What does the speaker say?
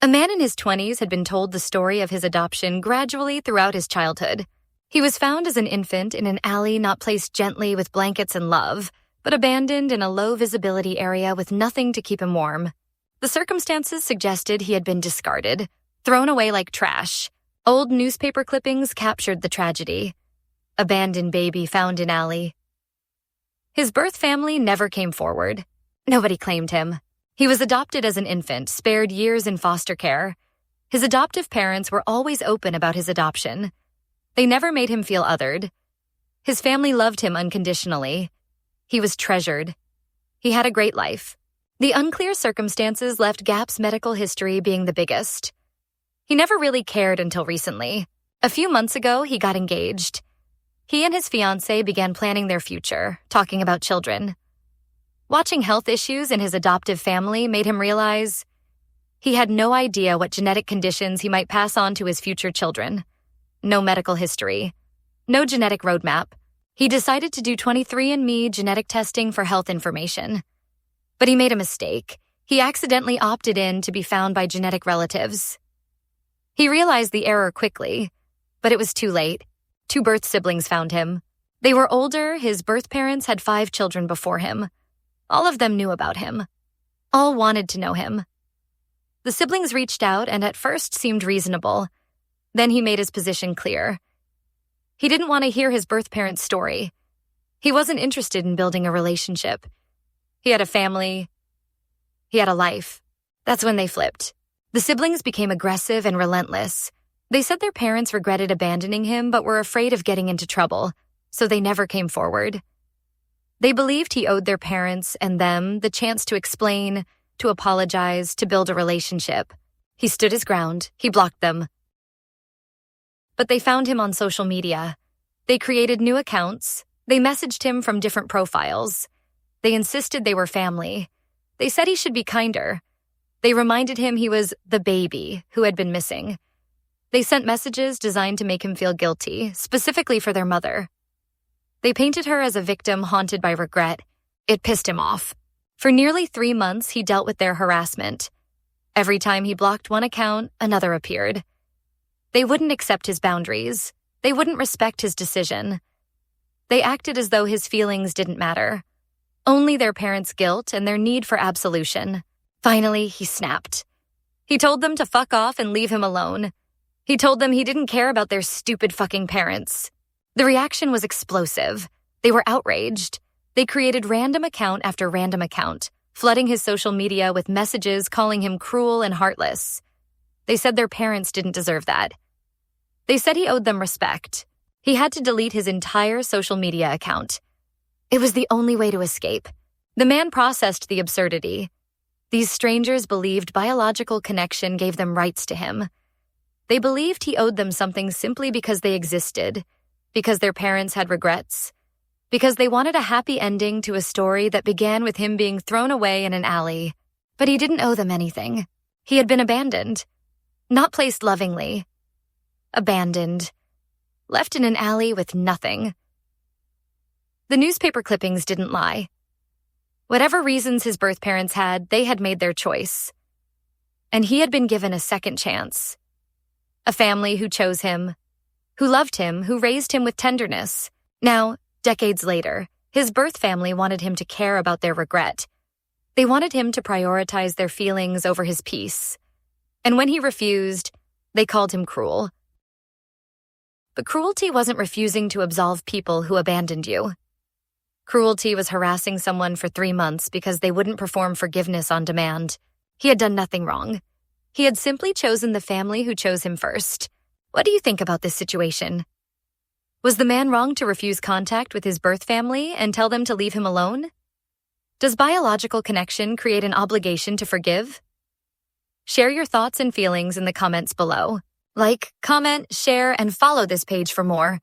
A man in his 20s had been told the story of his adoption gradually throughout his childhood. He was found as an infant in an alley not placed gently with blankets and love, but abandoned in a low-visibility area with nothing to keep him warm. The circumstances suggested he had been discarded, thrown away like trash. Old newspaper clippings captured the tragedy. Abandoned baby found in alley. His birth family never came forward. Nobody claimed him. He was adopted as an infant, spared years in foster care. His adoptive parents were always open about his adoption. They never made him feel othered. His family loved him unconditionally. He was treasured. He had a great life. The unclear circumstances left Gap's medical history being the biggest. He never really cared until recently. A few months ago, he got engaged. He and his fiancée began planning their future, talking about children. Watching health issues in his adoptive family made him realize he had no idea what genetic conditions he might pass on to his future children. No medical history. No genetic roadmap. He decided to do 23andMe genetic testing for health information. But he made a mistake. He accidentally opted in to be found by genetic relatives. He realized the error quickly, but it was too late. 2 birth siblings found him. They were older. His birth parents had 5 children before him. All of them knew about him. All wanted to know him. The siblings reached out and at first seemed reasonable. Then he made his position clear. He didn't want to hear his birth parents' story. He wasn't interested in building a relationship. He had a family. He had a life. That's when they flipped. The siblings became aggressive and relentless. They said their parents regretted abandoning him but were afraid of getting into trouble, so they never came forward. They believed he owed their parents and them the chance to explain, to apologize, to build a relationship. He stood his ground. He blocked them. But they found him on social media. They created new accounts. They messaged him from different profiles. They insisted they were family. They said he should be kinder. They reminded him he was the baby who had been missing. They sent messages designed to make him feel guilty, specifically for their mother. They painted her as a victim haunted by regret. It pissed him off. For nearly 3 months, he dealt with their harassment. Every time he blocked one account, another appeared. They wouldn't accept his boundaries. They wouldn't respect his decision. They acted as though his feelings didn't matter. Only their parents' guilt and their need for absolution. Finally, he snapped. He told them to fuck off and leave him alone. He told them he didn't care about their stupid fucking parents. The reaction was explosive. They were outraged. They created random account after random account, flooding his social media with messages calling him cruel and heartless. They said their parents didn't deserve that. They said he owed them respect. He had to delete his entire social media account. It was the only way to escape. The man processed the absurdity. These strangers believed biological connection gave them rights to him. They believed he owed them something simply because they existed, because their parents had regrets, because they wanted a happy ending to a story that began with him being thrown away in an alley. But he didn't owe them anything. He had been abandoned. Not placed lovingly. Abandoned. Left in an alley with nothing. The newspaper clippings didn't lie. Whatever reasons his birth parents had, they had made their choice. And he had been given a second chance. A family who chose him, who loved him, who raised him with tenderness. Now, decades later, his birth family wanted him to care about their regret. They wanted him to prioritize their feelings over his peace. And when he refused, they called him cruel. But cruelty wasn't refusing to absolve people who abandoned you. Cruelty was harassing someone for 3 months because they wouldn't perform forgiveness on demand. He had done nothing wrong. He had simply chosen the family who chose him first. What do you think about this situation? Was the man wrong to refuse contact with his birth family and tell them to leave him alone? Does biological connection create an obligation to forgive? Share your thoughts and feelings in the comments below. Like, comment, share, and follow this page for more.